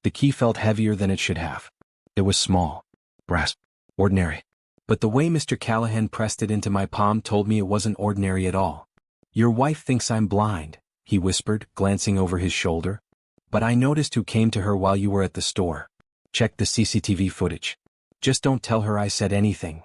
The key felt heavier than it should have. It was small, brass, ordinary. But the way Mr. Callahan pressed it into my palm told me it wasn't ordinary at all. "Your wife thinks I'm blind," he whispered, glancing over his shoulder. "But I noticed who came to her while you were at the store. Check the CCTV footage. Just don't tell her I said anything."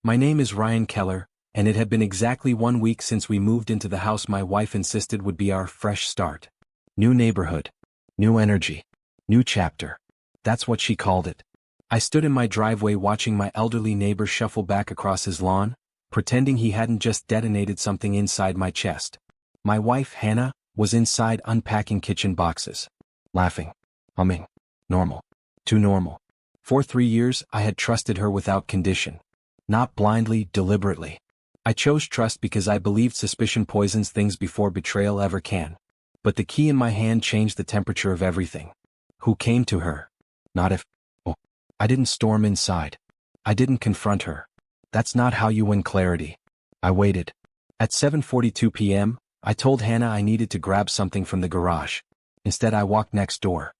My name is Ryan Keller, and it had been exactly 1 week since we moved into the house my wife insisted would be our fresh start. New neighborhood. New energy. New chapter. That's what she called it. I stood in my driveway watching my elderly neighbor shuffle back across his lawn, pretending he hadn't just detonated something inside my chest. My wife, Hannah, was inside unpacking kitchen boxes. Laughing. Humming. Normal. Too normal. For 3 years, I had trusted her without condition. Not blindly, deliberately. I chose trust because I believed suspicion poisons things before betrayal ever can. But the key in my hand changed the temperature of everything. Who came to her? Not if. Oh, I didn't storm inside. I didn't confront her. That's not how you win clarity. I waited. At 7:42 p.m., I told Hannah I needed to grab something from the garage. Instead, I walked next door.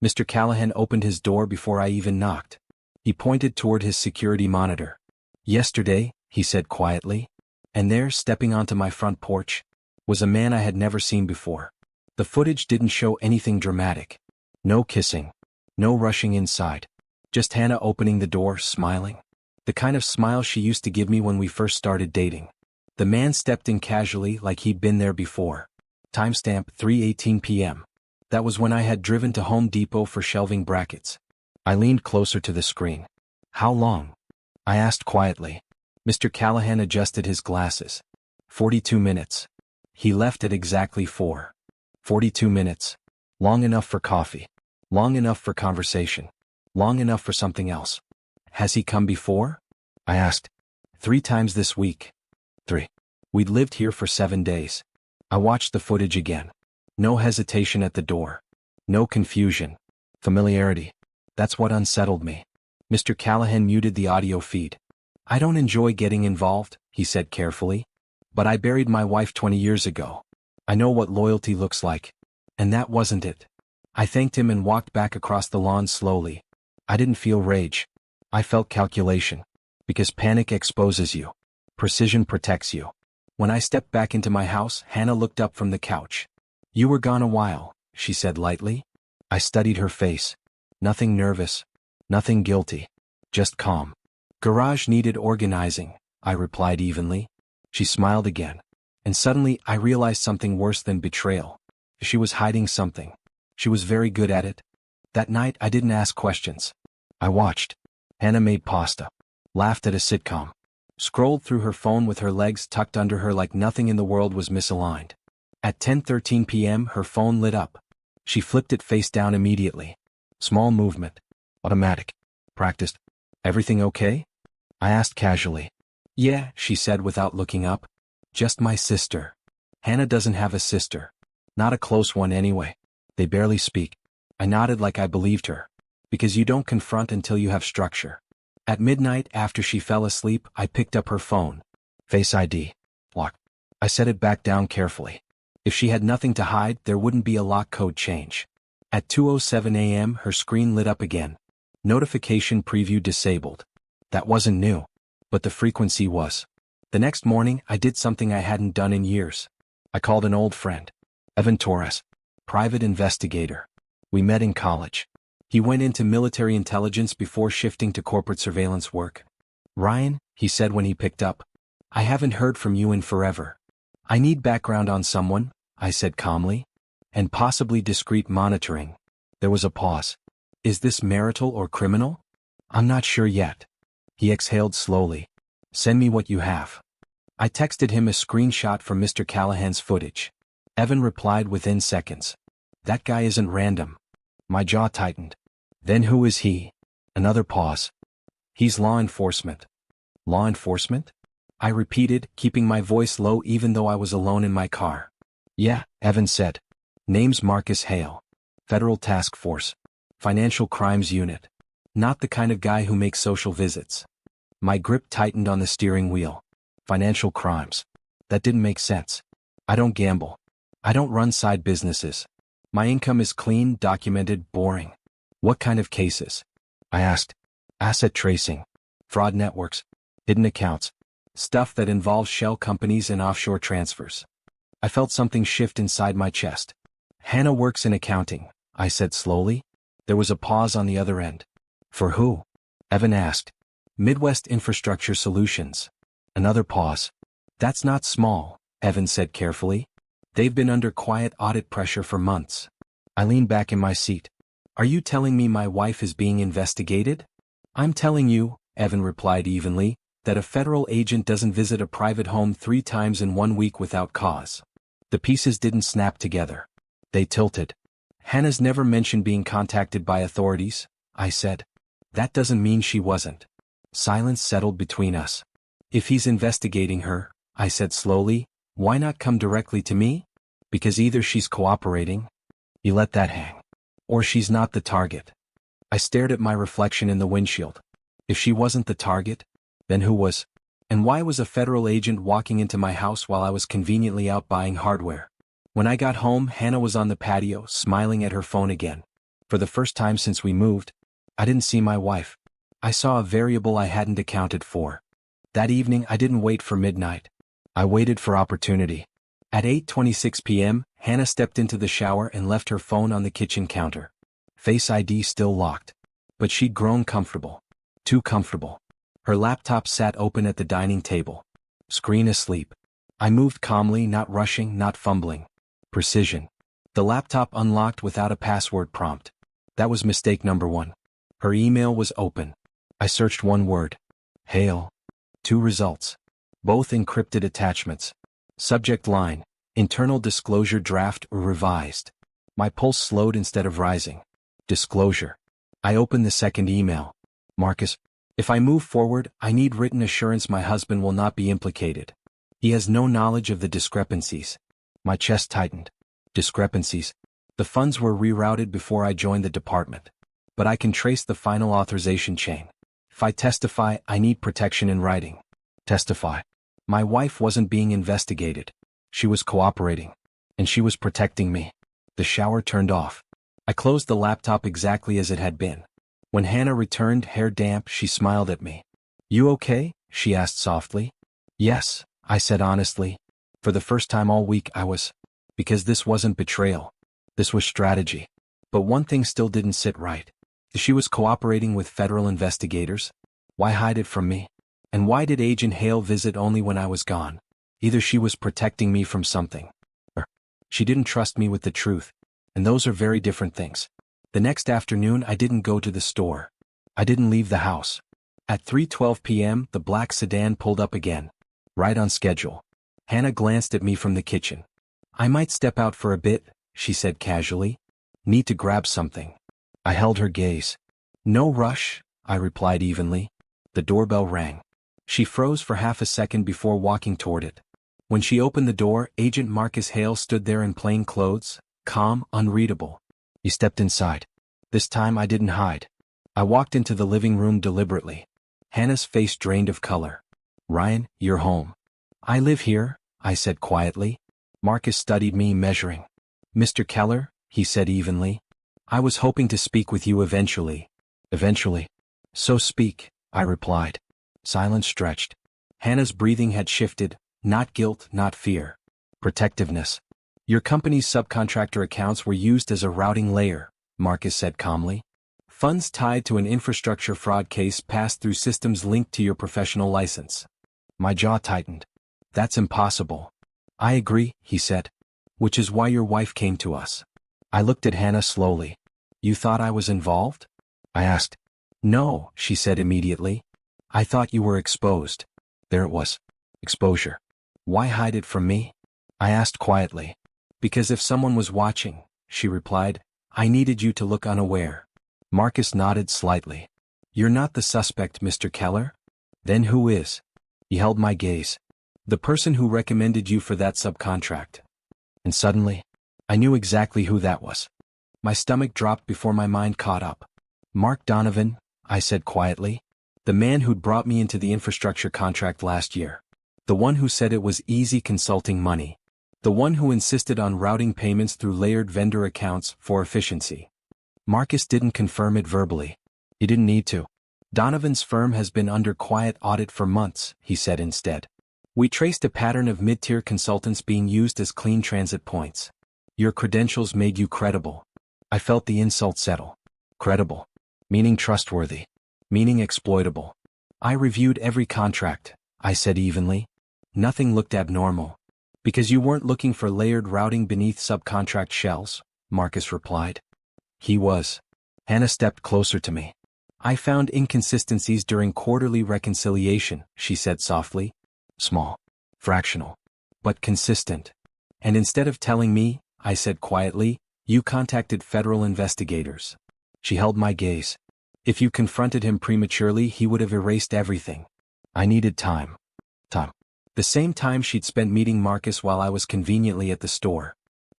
Mr. Callahan opened his door before I even knocked. He pointed toward his security monitor. "Yesterday," he said quietly, and there, stepping onto my front porch, was a man I had never seen before. The footage didn't show anything dramatic. No kissing. No rushing inside. Just Hannah opening the door, smiling. The kind of smile she used to give me when we first started dating. The man stepped in casually like he'd been there before. Timestamp 3:18 p.m. That was when I had driven to Home Depot for shelving brackets. I leaned closer to the screen. "How long?" I asked quietly. Mr. Callahan adjusted his glasses. 42 minutes. He left at exactly 4. 42 minutes. Long enough for coffee. Long enough for conversation. Long enough for something else. "Has he come before?" I asked. 3 times this week. 3. We'd lived here for 7 days. I watched the footage again. No hesitation at the door. No confusion. Familiarity. That's what unsettled me. Mr. Callahan muted the audio feed. "I don't enjoy getting involved," he said carefully. "But I buried my wife 20 years ago. I know what loyalty looks like. And that wasn't it." I thanked him and walked back across the lawn slowly. I didn't feel rage. I felt calculation. Because panic exposes you. Precision protects you. When I stepped back into my house, Hannah looked up from the couch. "You were gone a while," she said lightly. I studied her face. Nothing nervous. Nothing guilty. Just calm. "Garage needed organizing," I replied evenly. She smiled again. And suddenly I realized something worse than betrayal. She was hiding something. She was very good at it. That night I didn't ask questions. I watched. Hannah made pasta. Laughed at a sitcom. Scrolled through her phone with her legs tucked under her like nothing in the world was misaligned. At 10:13 p.m. her phone lit up. She flipped it face down immediately. Small movement. Automatic. Practiced. "Everything okay?" I asked casually. "Yeah," she said without looking up. "Just my sister." Hannah doesn't have a sister. Not a close one anyway. They barely speak. I nodded like I believed her. Because you don't confront until you have structure. At midnight, after she fell asleep, I picked up her phone. Face ID. Lock. I set it back down carefully. If she had nothing to hide, there wouldn't be a lock code change. At 2:07 a.m. her screen lit up again. Notification preview disabled. That wasn't new. But the frequency was. The next morning, I did something I hadn't done in years. I called an old friend. Evan Torres. Private investigator. We met in college. He went into military intelligence before shifting to corporate surveillance work. "Ryan," he said when he picked up. "I haven't heard from you in forever. I need background on someone," I said calmly. "And possibly discreet monitoring." There was a pause. "Is this marital or criminal?" "I'm not sure yet." He exhaled slowly. "Send me what you have." I texted him a screenshot from Mr. Callahan's footage. Evan replied within seconds. "That guy isn't random." My jaw tightened. "Then who is he?" Another pause. "He's law enforcement." "Law enforcement?" I repeated, keeping my voice low even though I was alone in my car. "Yeah," Evan said. "Name's Marcus Hale. Federal Task Force. Financial Crimes Unit. Not the kind of guy who makes social visits." My grip tightened on the steering wheel. Financial crimes. That didn't make sense. I don't gamble. I don't run side businesses. My income is clean, documented, boring. What kind of cases? I asked. Asset tracing, fraud networks, hidden accounts, stuff that involves shell companies and offshore transfers. I felt something shift inside my chest. Hannah works in accounting, I said slowly. There was a pause on the other end. For who? Evan asked. Midwest Infrastructure Solutions. Another pause. That's not small, Evan said carefully. They've been under quiet audit pressure for months. I leaned back in my seat. Are you telling me my wife is being investigated? I'm telling you, Evan replied evenly, that a federal agent doesn't visit a private home 3 times in 1 week without cause. The pieces didn't snap together. They tilted. Hannah's never mentioned being contacted by authorities, I said. That doesn't mean she wasn't. Silence settled between us. If he's investigating her, I said slowly, why not come directly to me? Because either she's cooperating, you let that hang, or she's not the target. I stared at my reflection in the windshield. If she wasn't the target, then who was? And why was a federal agent walking into my house while I was conveniently out buying hardware? When I got home, Hannah was on the patio, smiling at her phone again. For the first time since we moved, I didn't see my wife. I saw a variable I hadn't accounted for. That evening, I didn't wait for midnight. I waited for opportunity. At 8:26 p.m., Hannah stepped into the shower and left her phone on the kitchen counter. Face ID still locked. But she'd grown comfortable. Too comfortable. Her laptop sat open at the dining table. Screen asleep. I moved calmly, not rushing, not fumbling. Precision. The laptop unlocked without a password prompt. That was mistake number 1. Her email was open. I searched one word. Hail. 2 results. Both encrypted attachments. Subject line, internal disclosure draft or revised. My pulse slowed instead of rising. Disclosure. I opened the second email. Marcus, if I move forward, I need written assurance my husband will not be implicated. He has no knowledge of the discrepancies. My chest tightened. Discrepancies. The funds were rerouted before I joined the department. But I can trace the final authorization chain. If I testify, I need protection in writing. Testify. My wife wasn't being investigated. She was cooperating. And she was protecting me. The shower turned off. I closed the laptop exactly as it had been. When Hannah returned, hair damp, she smiled at me. You okay? She asked softly. Yes, I said honestly. For the first time all week I was. Because this wasn't betrayal. This was strategy. But one thing still didn't sit right. She was cooperating with federal investigators. Why hide it from me? And why did Agent Hale visit only when I was gone? Either she was protecting me from something, or she didn't trust me with the truth. And those are very different things. The next afternoon I didn't go to the store. I didn't leave the house. At 3:12 p.m. the black sedan pulled up again. Right on schedule. Hannah glanced at me from the kitchen. I might step out for a bit, she said casually. Need to grab something. I held her gaze. No rush, I replied evenly. The doorbell rang. She froze for half a second before walking toward it. When she opened the door, Agent Marcus Hale stood there in plain clothes, calm, unreadable. He stepped inside. This time I didn't hide. I walked into the living room deliberately. Hannah's face drained of color. Ryan, you're home. I live here, I said quietly. Marcus studied me, measuring. Mr. Keller, he said evenly. I was hoping to speak with you eventually. Eventually. So speak, I replied. Silence stretched. Hannah's breathing had shifted, not guilt, not fear. Protectiveness. Your company's subcontractor accounts were used as a routing layer, Marcus said calmly. Funds tied to an infrastructure fraud case passed through systems linked to your professional license. My jaw tightened. That's impossible. I agree, he said. Which is why your wife came to us. I looked at Hannah slowly. You thought I was involved? I asked. No, she said immediately. I thought you were exposed. There it was. Exposure. Why hide it from me? I asked quietly. Because if someone was watching, she replied, I needed you to look unaware. Marcus nodded slightly. You're not the suspect, Mr. Keller? Then who is? He held my gaze. The person who recommended you for that subcontract. And suddenly, I knew exactly who that was. My stomach dropped before my mind caught up. Mark Donovan, I said quietly. The man who'd brought me into the infrastructure contract last year. The one who said it was easy consulting money. The one who insisted on routing payments through layered vendor accounts for efficiency. Marcus didn't confirm it verbally. He didn't need to. Donovan's firm has been under quiet audit for months, he said instead. We traced a pattern of mid-tier consultants being used as clean transit points. Your credentials made you credible. I felt the insult settle. Credible. Meaning trustworthy. Meaning exploitable. I reviewed every contract, I said evenly. Nothing looked abnormal. Because you weren't looking for layered routing beneath subcontract shells, Marcus replied. He was. Hannah stepped closer to me. I found inconsistencies during quarterly reconciliation, she said softly. Small. Fractional. But consistent. And instead of telling me, I said quietly, you contacted federal investigators. She held my gaze. If you confronted him prematurely, he would have erased everything. I needed time. Time. The same time she'd spent meeting Marcus while I was conveniently at the store.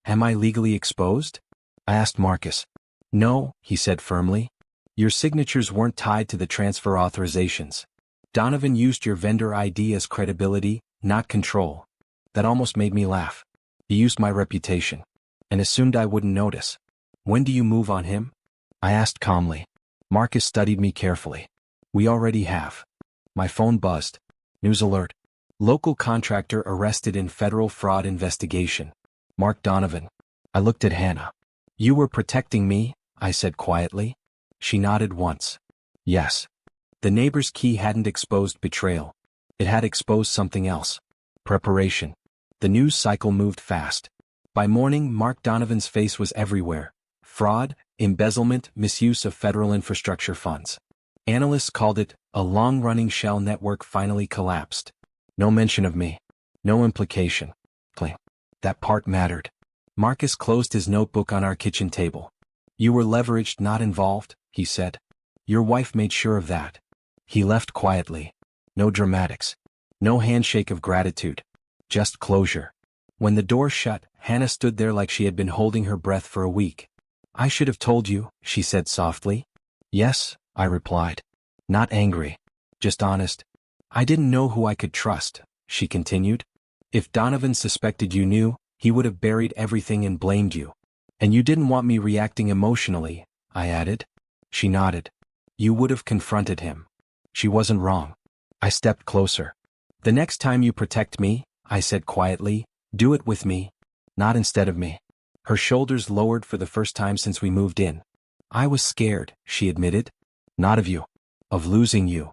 Am I legally exposed? I asked Marcus. No, he said firmly. Your signatures weren't tied to the transfer authorizations. Donovan used your vendor ID as credibility, not control. That almost made me laugh. He used my reputation. And assumed I wouldn't notice. When do you move on him? I asked calmly. Marcus studied me carefully. We already have. My phone buzzed. News alert. Local contractor arrested in federal fraud investigation. Mark Donovan. I looked at Hannah. You were protecting me, I said quietly. She nodded once. Yes. The neighbor's key hadn't exposed betrayal. It had exposed something else. Preparation. The news cycle moved fast. By morning, Mark Donovan's face was everywhere. Fraud, embezzlement, misuse of federal infrastructure funds. Analysts called it, a long-running shell network finally collapsed. No mention of me. No implication. Claim. That part mattered. Marcus closed his notebook on our kitchen table. You were leveraged, not involved, he said. Your wife made sure of that. He left quietly. No dramatics. No handshake of gratitude. Just closure. When the door shut, Hannah stood there like she had been holding her breath for a week. I should have told you, she said softly. Yes, I replied. Not angry. Just honest. I didn't know who I could trust, she continued. If Donovan suspected you knew, he would have buried everything and blamed you. And you didn't want me reacting emotionally, I added. She nodded. You would have confronted him. She wasn't wrong. I stepped closer. The next time you protect me, I said quietly, do it with me, not instead of me. Her shoulders lowered for the first time since we moved in. I was scared, she admitted. Not of you. Of losing you.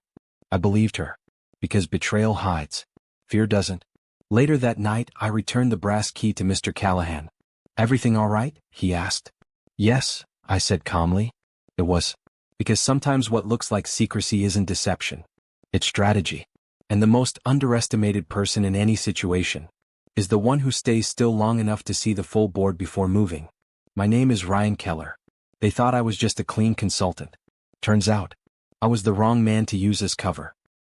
I believed her. Because betrayal hides. Fear doesn't. Later that night, I returned the brass key to Mr. Callahan. Everything all right? He asked. Yes, I said calmly. It was. Because sometimes what looks like secrecy isn't deception. It's strategy. And the most underestimated person in any situation is the one who stays still long enough to see the full board before moving. My name is Ryan Keller. They thought I was just a clean consultant. Turns out, I was the wrong man to use as cover.